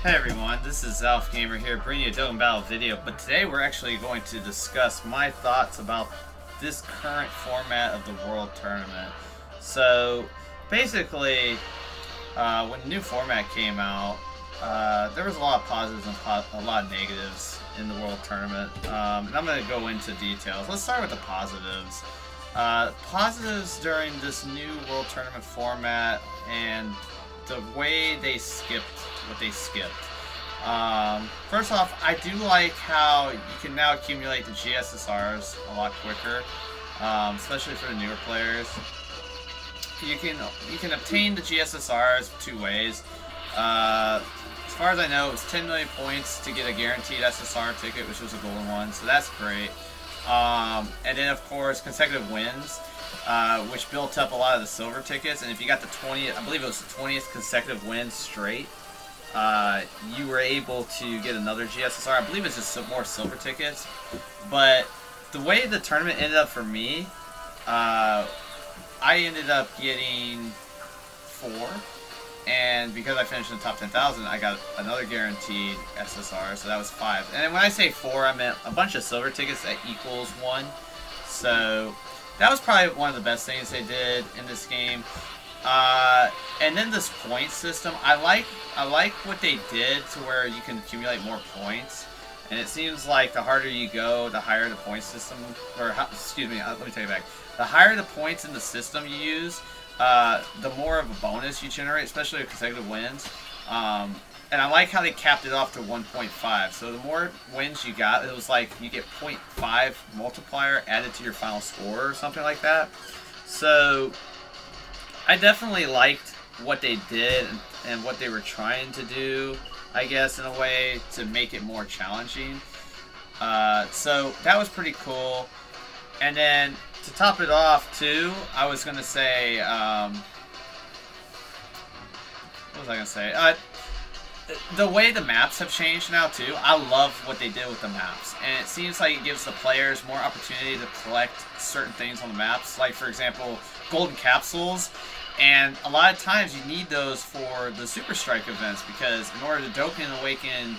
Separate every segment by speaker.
Speaker 1: Hey everyone, this is Zalfgamer here bringing you a Dokkan Battle video, but today we're actually going to discuss my thoughts about this current format of the World Tournament. So, basically, when the new format came out, there was a lot of positives and a lot of negatives in the World Tournament, and I'm going to go into details. Let's start with the positives. Positives during this new World Tournament format and the way they skipped what they skipped. First off, I do like how you can now accumulate the GSSRs a lot quicker, especially for the newer players. You can obtain the GSSRs two ways. As far as I know, it was 10 million points to get a guaranteed SSR ticket, which was a golden one, so that's great. And then, of course, consecutive wins, which built up a lot of the silver tickets. And if you got the 20th, I believe it was the 20th consecutive win straight, you were able to get another GSSR. I believe it's just some more silver tickets. But the way the tournament ended up for me, I ended up getting 4. And because I finished in the top 10,000, I got another guaranteed SSR, so that was 5. And when I say 4, I meant a bunch of silver tickets that equals 1. So that was probably one of the best things they did in this game. And then this point system, I like what they did to where you can accumulate more points. And it seems like the harder you go, the higher the point system, or excuse me, let me take it back. The higher the points in the system you use, the more of a bonus you generate, especially with consecutive wins. And I like how they capped it off to 1.5. So the more wins you got, it was like you get 0.5 multiplier added to your final score or something like that. So I definitely liked what they did and what they were trying to do, I guess, in a way to make it more challenging. So that was pretty cool. And then to top it off, too, I was going to say, what was I going to say? The way the maps have changed now, too, I love what they did with the maps. And it seems like it gives the players more opportunity to collect certain things on the maps. Like, for example, golden capsules. And a lot of times you need those for the Super Strike events, because in order to Dokkan Awaken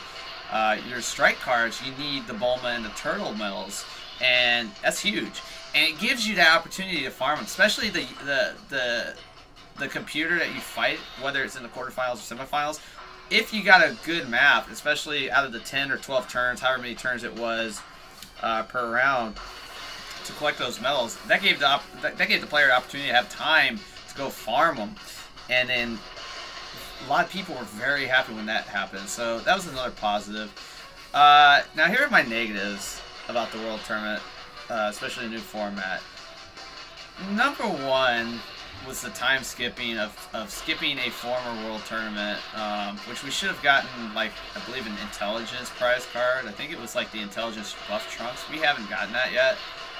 Speaker 1: your strike cards, you need the Bulma and the Turtle medals. And that's huge. And it gives you that opportunity to farm them, especially the computer that you fight, whether it's in the quarterfinals or semifinals. If you got a good map, especially out of the 10 or 12 turns, however many turns it was per round, to collect those medals, that gave the player the opportunity to have time to go farm them. And then a lot of people were very happy when that happened. So that was another positive. Now here are my negatives about the World Tournament, especially the new format. Number 1 was the time skipping of skipping a former World Tournament, which we should have gotten, like, I believe, an Intelligence prize card. I think it was like the Intelligence Buff Trunks. We haven't gotten that yet,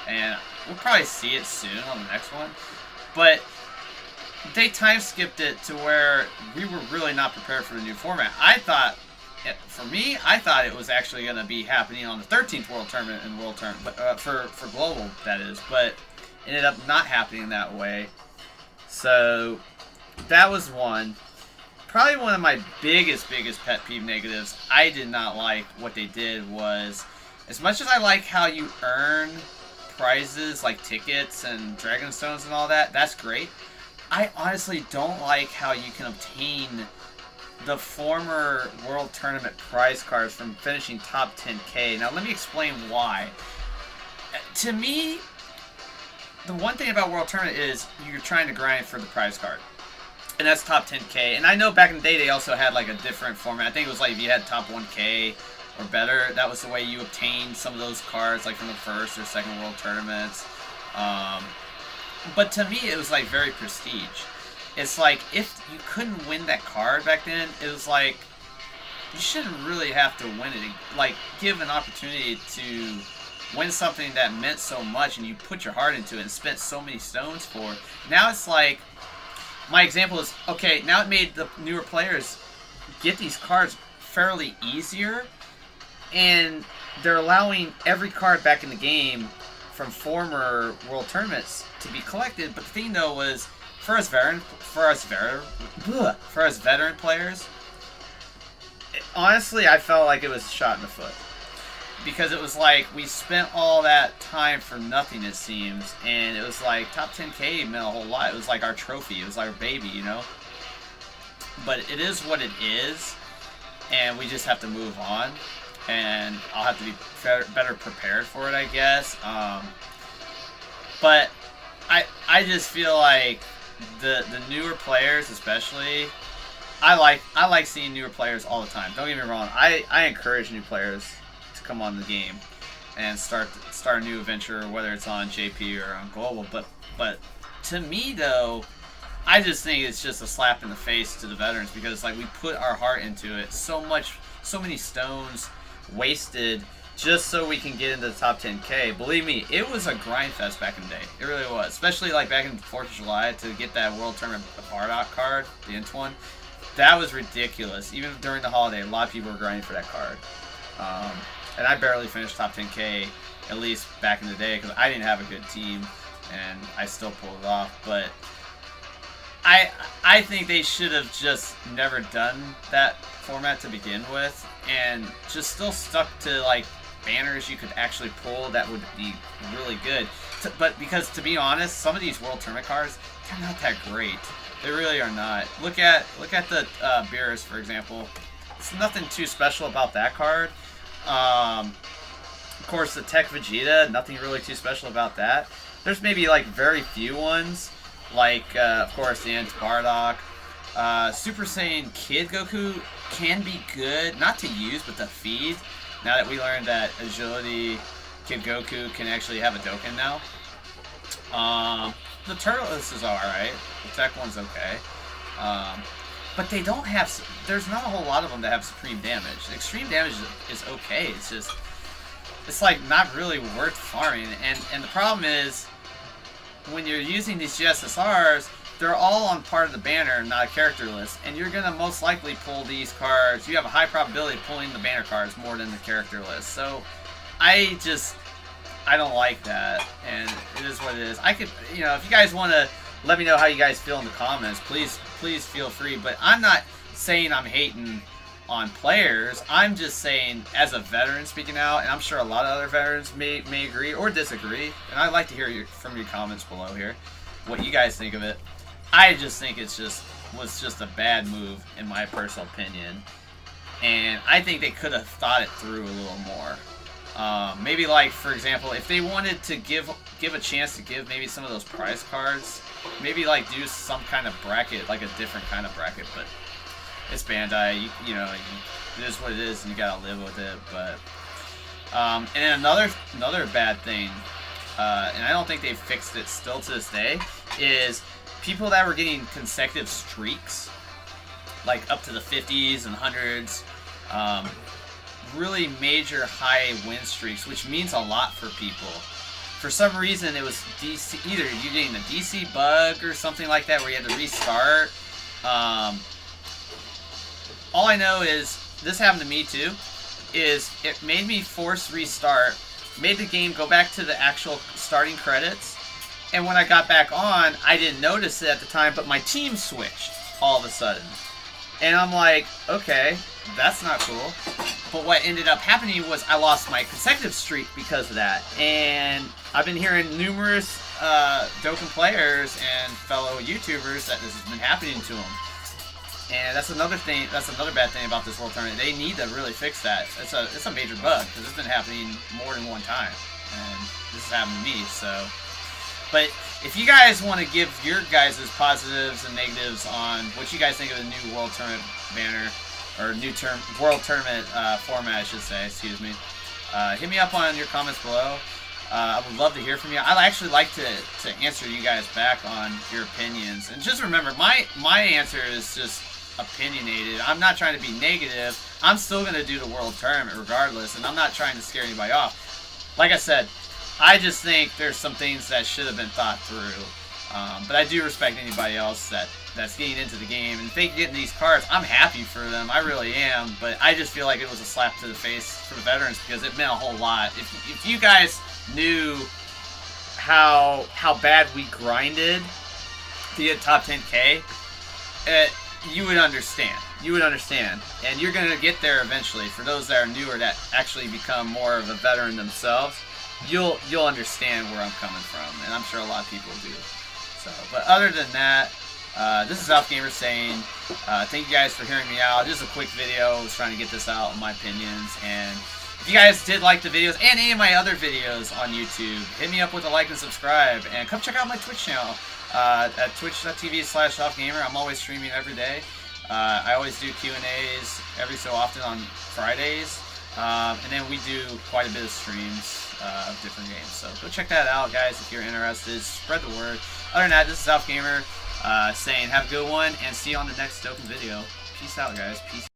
Speaker 1: and we'll probably see it soon on the next one. But they time skipped it to where we were really not prepared for the new format. For me, I thought it was actually going to be happening on the 13th World Tournament and World Tournament, for Global, that is, but ended up not happening that way. So that was one. Probably one of my biggest pet peeve negatives. I did not like what they did was, as much as I like how you earn prizes like tickets and Dragon Stones and all that, that's great. I honestly don't like how you can obtain the former World Tournament prize cards from finishing top 10K. Now let me explain why. To me, the one thing about World Tournament is you're trying to grind for the prize card. And that's top 10K. And I know back in the day they also had like a different format. I think it was like if you had top 1K or better, that was the way you obtained some of those cards, like from the first or second World Tournaments. But to me, it was like very prestige. It's like, if you couldn't win that card back then, it was like, you shouldn't really have to win it. Like, give an opportunity to win something that meant so much and you put your heart into it and spent so many stones for it. Now it's like, my example is, okay, now it made the newer players get these cards fairly easier, and they're allowing every card back in the game from former World Tournaments to be collected. But the thing, though, was, for us veteran players, honestly, I felt like it was a shot in the foot. Because it was like, we spent all that time for nothing, it seems. And it was like, top 10K meant a whole lot. It was like our trophy. It was like our baby, you know? But it is what it is. And we just have to move on. And I'll have to be better prepared for it, I guess. But I just feel like the newer players, especially, I like seeing newer players all the time. Don't get me wrong. I encourage new players to come on the game and start a new adventure, whether it's on JP or on Global. But to me though, I just think it's just a slap in the face to the veterans, because like, we put our heart into it, so many stones wasted just so we can get into the top 10K. Believe me, it was a grind fest back in the day. It really was. Especially like back in 4th of July to get that World Tournament Bardock card, the Int one. That was ridiculous. Even during the holiday, a lot of people were grinding for that card. And I barely finished top 10K, at least back in the day, because I didn't have a good team, and I still pulled it off. But I think they should have just never done that format to begin with, and just still stuck to like banners you could actually pull that would be really good. But because, to be honest, some of these World Tournament cards, they're not that great. They really are not. Look at the Beerus, for example. It's nothing too special about that card. Of course, the Tech Vegeta, nothing really too special about that. There's maybe like very few ones, like of course the Int Bardock. Super Saiyan Kid Goku can be good, not to use, but to feed. Now that we learned that Agility Kid Goku can actually have a Dokkan now. The Turtles is alright. The Tech one's okay. But they don't have... There's not a whole lot of them that have Supreme Damage. Extreme Damage is okay. It's just... It's like not really worth farming. And the problem is, when you're using these GSSRs, they're all on part of the banner, not a character list. And you're going to most likely pull these cards. You have a high probability of pulling the banner cards more than the character list. So, I don't like that. And it is what it is. I could, if you guys want to let me know how you guys feel in the comments, please feel free. But I'm not saying I'm hating on players. I'm just saying, as a veteran speaking out, and I'm sure a lot of other veterans may agree or disagree. And I'd like to hear from your comments below here, what you guys think of it. I just think was just a bad move, in my personal opinion. And I think they could have thought it through a little more. Maybe, like, for example, if they wanted to give a chance to give maybe some of those prize cards, maybe like do some kind of bracket, like a different kind of bracket. But it's Bandai, it is what it is, and you gotta live with it. But and another bad thing, and I don't think they've fixed it still to this day, is people that were getting consecutive streaks, like up to the 50s and 100s, really major high win streaks, which means a lot for people. For some reason, it was DC, either you're getting a DC bug or something like that, where you had to restart. All I know is, this happened to me too, is it made me force restart, made the game go back to the actual starting credits, and when I got back on, I didn't notice it at the time, but my team switched all of a sudden. And I'm like, okay, that's not cool. But what ended up happening was I lost my consecutive streak because of that. And I've been hearing numerous Dokkan players and fellow YouTubers that this has been happening to them. And that's another thing. That's another bad thing about this World Tournament. They need to really fix that. It's a major bug, because it's been happening more than one time, and this has happened to me. So, but if you guys want to give your guys' positives and negatives on what you guys think of the new World Tournament banner, or World Tournament format, I should say. Excuse me. Hit me up on your comments below. I would love to hear from you. I'd actually like to answer you guys back on your opinions. And just remember, my answer is just opinionated. I'm not trying to be negative. I'm still going to do the World Tournament regardless, and I'm not trying to scare anybody off. Like I said, I just think there's some things that should have been thought through. But I do respect anybody else that's getting into the game. And if they get these cards, I'm happy for them. I really am. But I just feel like it was a slap to the face for the veterans, because it meant a whole lot. If you guys knew how bad we grinded to get top 10K, you would understand. you would understand. And you're going to get there eventually. For those that are newer that actually become more of a veteran themselves, you'll understand where I'm coming from. And I'm sure a lot of people do. So, but other than that, this is Zalfgamer saying, thank you guys for hearing me out. Just a quick video. I was trying to get this out, my opinions. And if you guys did like the videos and any of my other videos on YouTube, hit me up with a like and subscribe. And come check out my Twitch channel at twitch.tv/Zalfgamer. I'm always streaming every day. I always do Q&As every so often on Fridays. And then we do quite a bit of streams of different games. So go check that out, guys, if you're interested. Spread the word. Other than that, this is Zalfgamer saying have a good one, and see you on the next Dokkan video. Peace out, guys. Peace.